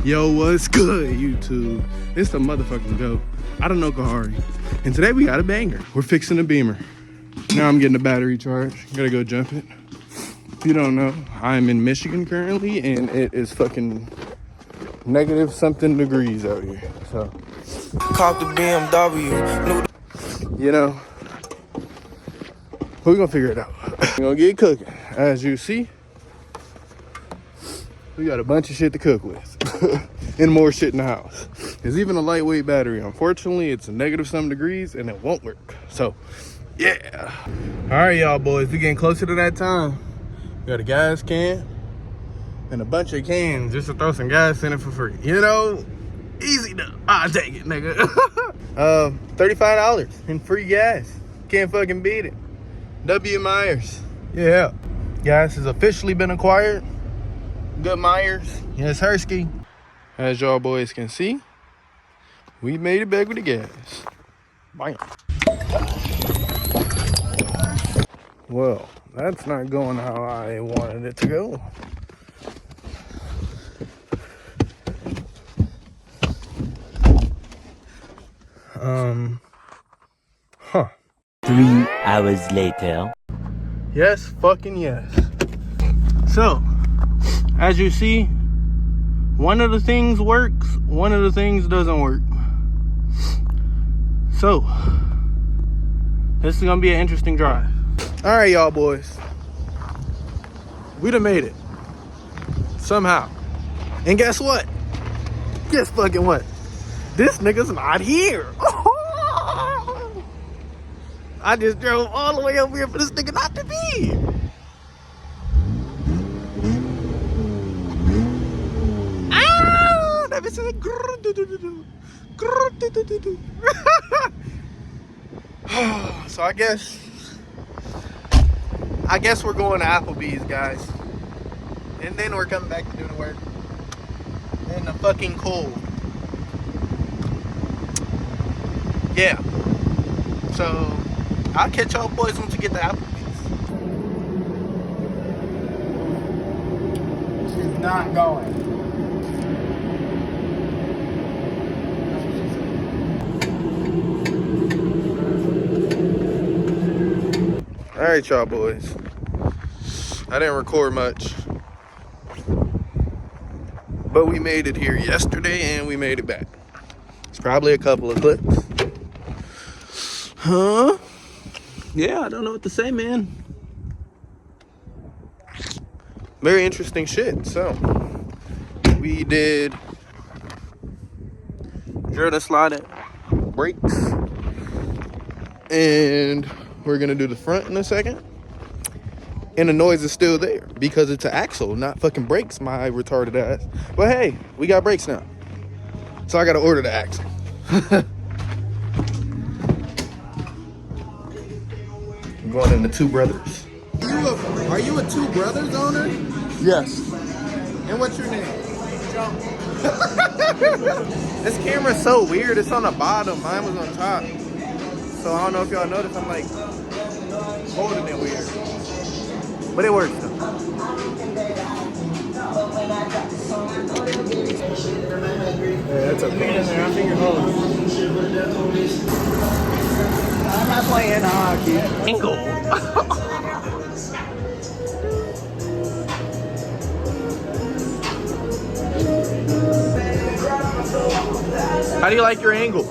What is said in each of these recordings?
Yo, what's good, YouTube? It's the motherfucking GOAT. I don't know Kahari. And today we got a banger. We're fixing a Beamer. Now I'm getting the battery charge. Gotta go jump it. If you don't know, I'm in Michigan currently, and it is fucking negative something degrees out here. So, caught the BMW. You know, we're gonna figure it out. We're gonna get cooking. As you see, we got a bunch of shit to cook with. And more shit in the house. There's even a lightweight battery. Unfortunately, it's a negative some degrees and it won't work. So, yeah. All right, y'all boys, we're getting closer to that time. We got a gas can and a bunch of cans just to throw some gas in it for free. You know, easy though. I'll take it, nigga. $35 in free gas. Can't fucking beat it. W. Myers. Yeah. Gas has officially been acquired. Good Myers. Yes, Hersky. As y'all boys can see, we made it back with the gas. Bam. Well, that's not going how I wanted it to go. Huh. 3 hours later. Yes, fucking yes. So, as you see, one of the things works, one of the things doesn't work. So, this is gonna be an interesting drive. All right, y'all boys. We done made it. Somehow. And guess what? Guess fucking what? This nigga's not here. I just drove all the way over here for this nigga not to be here. Let me say so I guess we're going to Applebee's, guys. And then we're coming back to do the work. In the fucking cold. Yeah. So I'll catch y'all boys once we get to Applebee's. She's not going. All right, y'all boys. I didn't record much, but we made it here yesterday and we made it back. It's probably a couple of clips. Huh? Yeah, I don't know what to say, man. Very interesting shit. So, we did Jordan slide brakes, and we're gonna do the front in a second. And the noise is still there because it's an axle, not fucking brakes, my retarded ass. But hey, we got brakes now. So I gotta order the axle. I'm going in the Two Brothers. Are you a Two Brothers owner? Yes. And what's your name? This camera's so weird. It's on the bottom. Mine was on top. So I don't know if y'all noticed. I'm like holding it weird. But it works though. Yeah, that's okay. I think you're holding. I'm not playing hockey. Angle. How do you like your angle?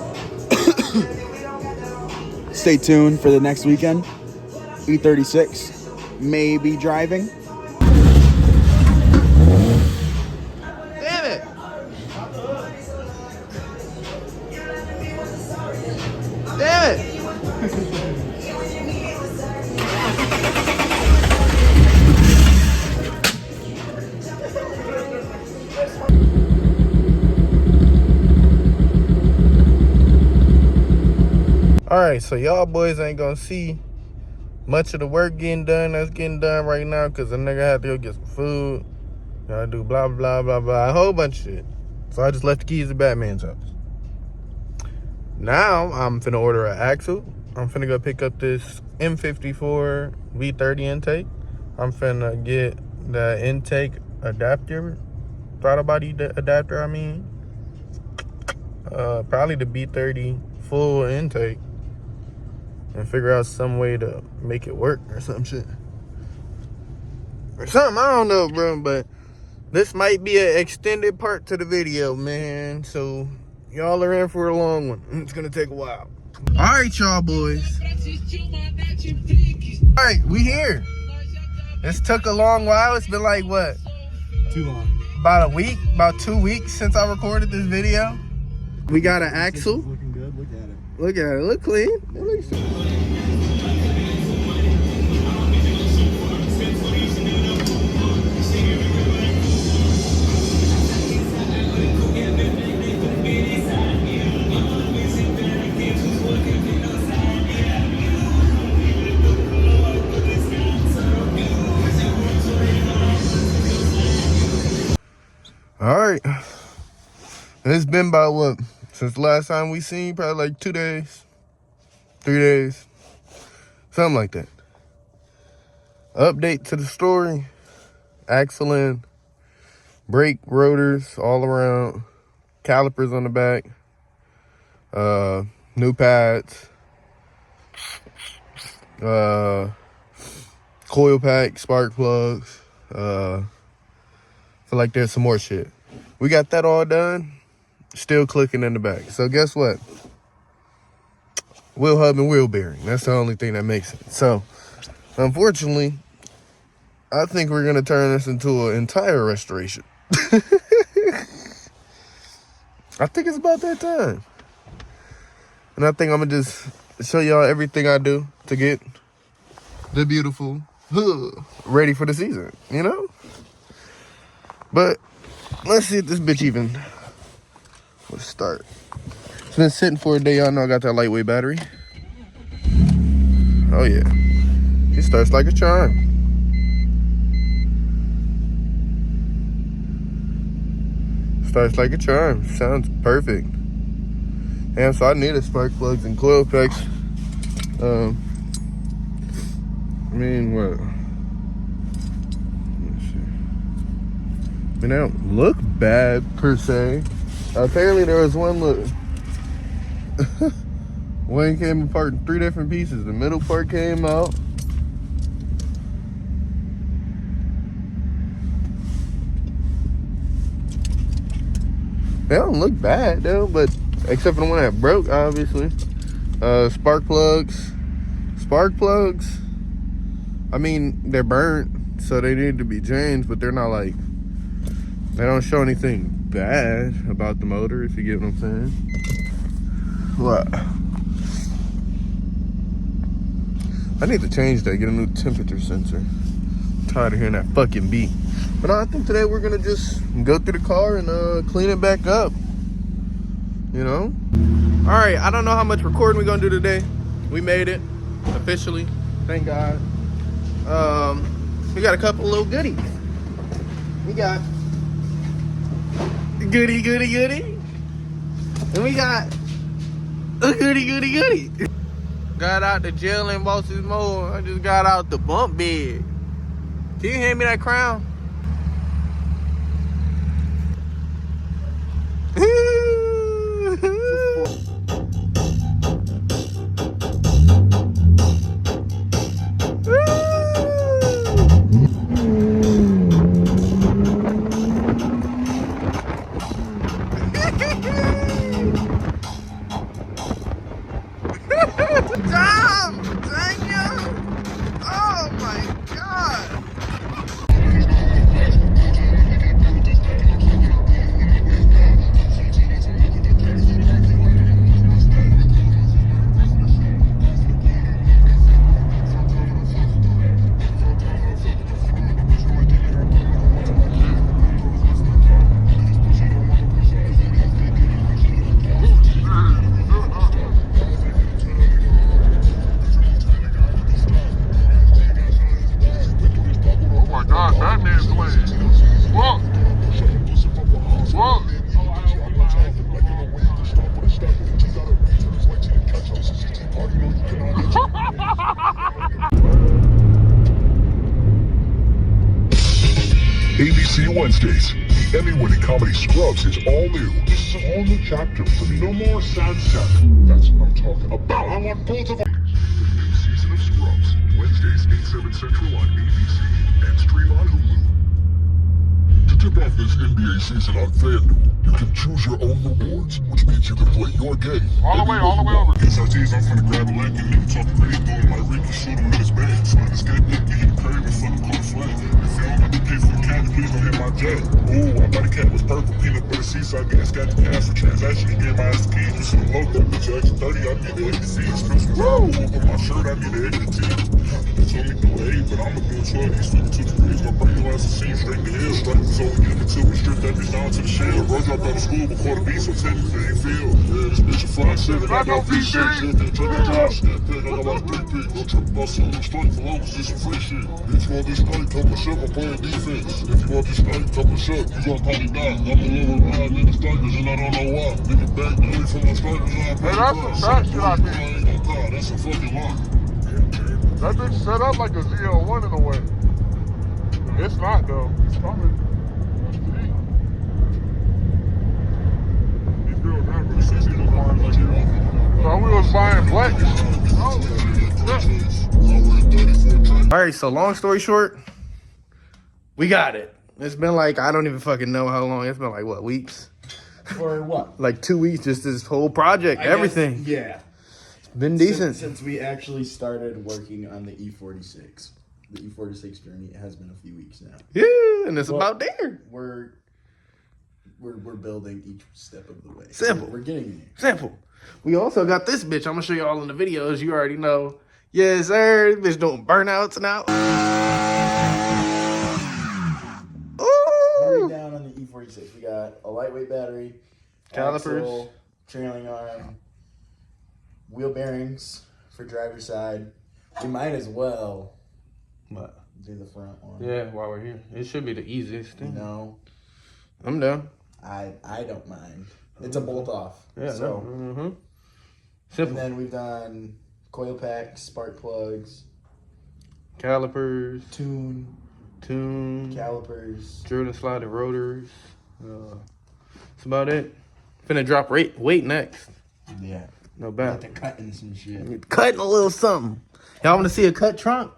Stay tuned for the next weekend. E46 may be driving. Damn it! Damn it! Alright, so y'all boys ain't gonna see much of the work getting done that's getting done right now because the nigga had to go get some food. Gotta do blah, blah, blah, blah, a whole bunch of shit. So I just left the keys at Batman's house. Now I'm finna order an axle. I'm finna go pick up this M54 V30 intake. I'm finna get the intake adapter throttle body adapter, I mean. Probably the B30 full intake. And figure out some way to make it work or some shit. Or something, I don't know, bro, but this might be an extended part to the video, man. So y'all are in for a long one. It's gonna take a while. All right, y'all boys. All right, we here. This took a long while. It's been like, what? Too long. About a week, about 2 weeks since I recorded this video. We got an axle. Looking good. Look at it. Look at it. Look clean. It looks all right. It's been about what? Since the last time we seen, probably like 2 days, 3 days, something like that. Update to the story. Axle in, brake, rotors all around, calipers on the back, new pads, coil pack, spark plugs. Feel like there's some more shit. We got that all done. Still clicking in the back. So guess what? Wheel hub and wheel bearing. That's the only thing that makes it. So unfortunately, I think we're gonna turn this into an entire restoration. I think it's about that time. And I think I'm gonna just show y'all everything I do to get the beautiful ready for the season, you know? But let's see if this bitch even will start. It's been sitting for a day. Y'all know I got that lightweight battery. Oh yeah. It starts like a charm. Starts like a charm. Sounds perfect. And so I needed spark plugs and coil packs. I mean, what? They don't look bad per se. Apparently there was one look. One came apart in 3 different pieces. The middle part came out. They don't look bad though, but except for the one that broke, obviously. Spark plugs. I mean, they're burnt, so they need to be changed, but they're not like, they don't show anything bad about the motor, if you get what I'm saying. What? I need to change that, get a new temperature sensor. I'm tired of hearing that fucking beat. But no, I think today we're gonna just go through the car and clean it back up. You know? All right, I don't know how much recording we're gonna do today. We made it, officially, thank God. We got a couple little goodies. We got goody. And we got a goody. Got out the jail and Boss's Mo. I just got out the bump bed. Can you hand me that crown? ABC Wednesdays. Emmy-winning comedy Scrubs is all new. This is an all-new chapter for me. No more sad sap. That's what I'm talking about. I want both of them. The new season of Scrubs. Wednesdays, 8/7 Central on ABC and stream on Hulu. To tip off this NBA season on FanDuel, you can choose your own rewards, which means you can play your game. All the way over. SRTs, I'm finna grab a leg and leave talking crazy, doing my Ricky shoot him in his bag. So I escape it, eating curry with some color flag. If you don't got the pay for the cat, please don't hit my jag. Ooh, I thought the cat was purple, peanut butter seaside gas, got the cash for transaction. He gave my ass the keys, just load that bitch extra 30, I need the extra C's. Christmas roll up on my shirt, I need the extra T. They told me do 8, but I'ma do 12. These 52 degrees, gonna bring your ass to see straight to hell. Strike the zone, get until we strip that bitch down to the shell. Bro dropped out of school before the beat, so technically ain't feel. Yeah, this bitch a fly shit, I know V shit. I got like 3 picks. Don't trip about some strike for long, just some free shit. If you want this strike, come and shut, I'm playing defense. If you want this strike, come and shut, you gon' probably die. I'm a little ride, nigga strikers, and I don't know why. Nigga back the way from my strikers, and I play the that's some shit I think. I ain't gon' die, that's a fucking lie. That bitch set up like a ZL1 in a way. It's not though. It's coming. So we was buying black. All right, so long story short, we got it. It's been like, I don't even fucking know how long. It's been like, what, weeks? For what? Like 2 weeks, just this whole project, everything. Yeah. It's been decent. Since we actually started working on the E46. The E46 journey has been a few weeks now. Yeah, and it's about there. We're building each step of the way. Simple. We're getting there. Simple. We also got this bitch. I'm gonna show you all in the videos. You already know. Yes, sir. This bitch doing burnouts now. Right down on the E46, we got a lightweight battery, calipers, axle, trailing arm, wheel bearings for driver's side. We might as well do the front one. Yeah, while we're here. It should be the easiest thing. No. I'm down. I don't mind. It's a bolt off. Yeah, so. no. Simple. And then we've done coil packs, spark plugs, calipers, tune, calipers, drill and slide the rotors. That's about it. Finna drop weight next. Yeah. No bad. Got to cutting some shit. Cutting a little something. Y'all want to see a cut trunk?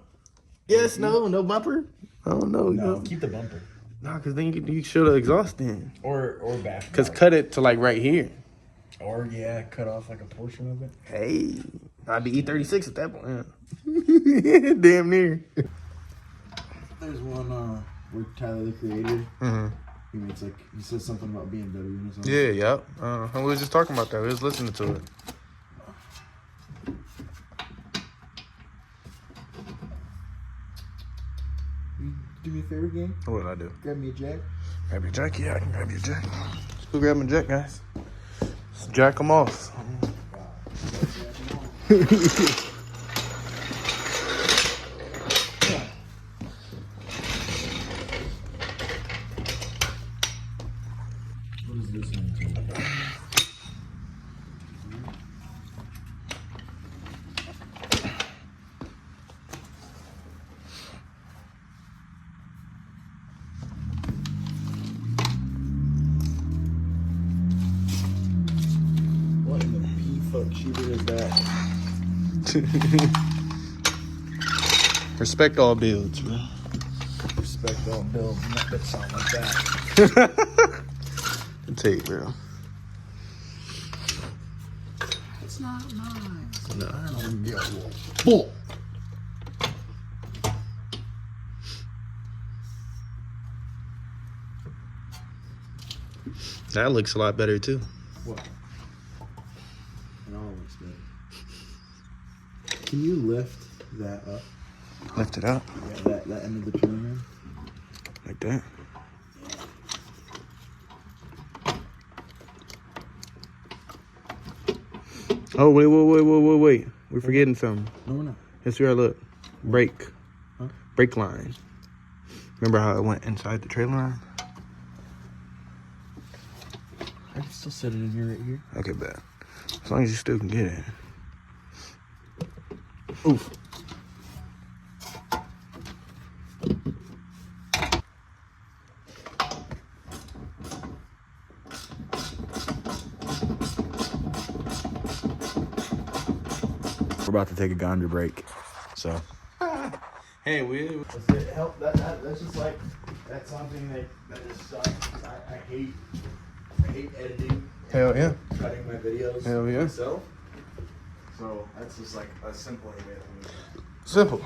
Yes, no bumper? I don't know. No, keep the bumper. No, because then you should have exhaust in. Or back. Because cut it to like right here. Or, yeah, cut off like a portion of it. Hey, I'd be E36 at that point. Yeah. Damn near. There's one where Tyler the Creator, Mm-hmm. he says something about BMW or something. Yeah, yep. We was just talking about that. We was listening to it. Do me a favor, gang? What did I do? Grab me a jack. Grab your jack? Yeah, I can grab your jack. Let's go grab my jack, guys. Let's jack them off. What is this one? What in the P-fuck shooter is that? Respect all builds, bro. Respect all builds. Not that sound like that. Tape, bro. It's not nice. No. I don't get one. Bull. That looks a lot better too. What? It all looks good. Can you lift that up? Lift it up Yeah, that end of the trim. like that. Oh wait! We're forgetting something. No, we're not. Yes, we are. Look, brake, Huh? brake line. Remember how it went inside the trailer line? I can still set it in here, right here. Okay, bad. As long as you still can get it. Oof. We're about to take a gander break. So. Hey, That's just like, that's something that just sucks. I hate editing. Hell yeah. Cutting my videos. Hell yeah. Myself. So that's just like a simpler way to do it. Simple.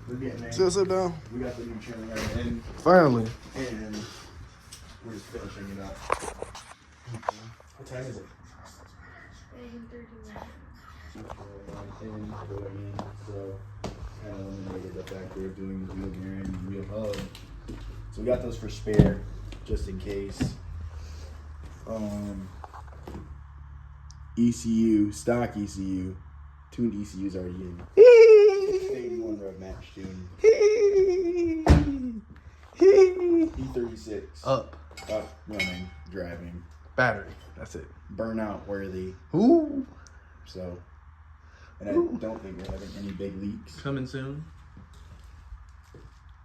We're getting there. Sit down. We got the new trim right in, Finally. and we're just finishing it up. What time is it? 8:39. So kind of eliminated the factor of doing the wheel bearing and wheel hub. So we got those for spare, just in case. ECU, stock ECU, tuned ECU's already in. 81 RevMatch tune. E46. Up. Running, driving. Battery. That's it. Burnout worthy. Ooh. So, and I don't think we're having any big leaks. Coming soon.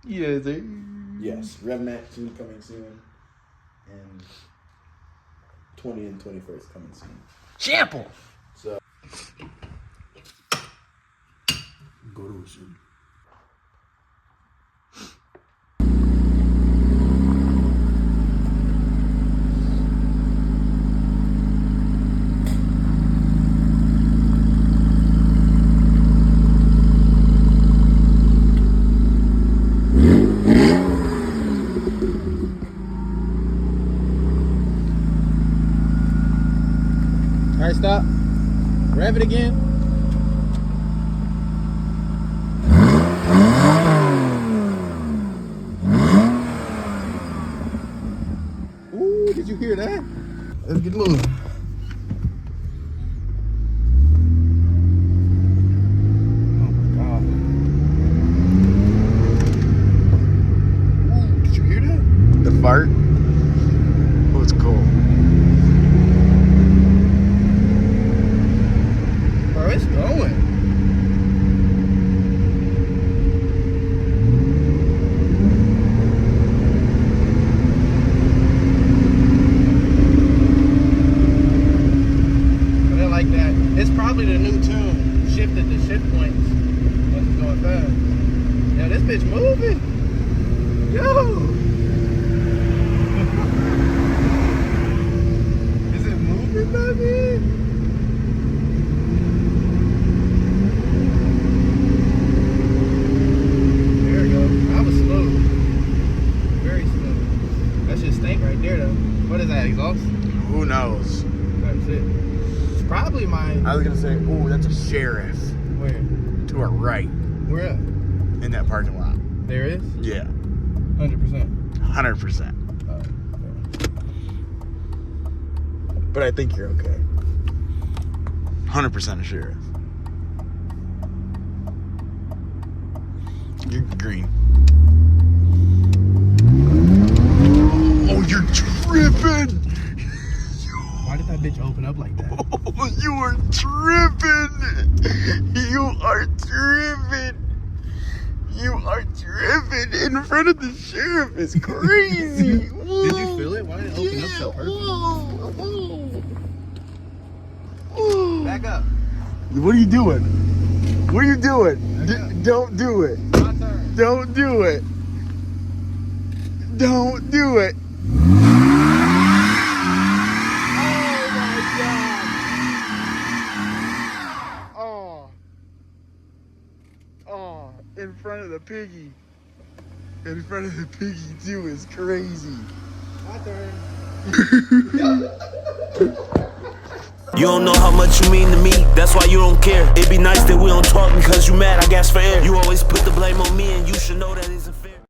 Yeah, Yes, RevMatch 2 coming soon. And 20 and 21st coming soon. Sample. So, go to it soon. All right, stop. Rev it again. Ooh, did you hear that? Let's get moving. Oh my God. Ooh, did you hear that? The fart? Oh, it's cool. Bro, it's going. But I like that. It's probably the new tune. Shifted the shift points once it's going fast. Yeah, this bitch moving. Yo. Is it moving, baby? What is that, exhaust? Who knows? That's it. It's probably mine. I was gonna say, oh, that's a sheriff. Where? To our right. Where at? In that parking lot. There is? Yeah. 100%. 100%. Okay. But I think you're okay. 100% a sheriff. You're green. Oh, you're tripping! Why did that bitch open up like that? Oh, you are tripping! You are tripping! You are tripping in front of the sheriff. It's crazy. Did you feel it? Why did it open up so perfect? Back up. What are you doing? What are you doing? Don't do it. My turn. Don't do it. Don't do it. In front of the piggy. In front of the piggy too is crazy. My turn. You don't know how much you mean to me, that's why you don't care. It'd be nice that we don't talk because you mad, I guess for air. You always put the blame on me and you should know that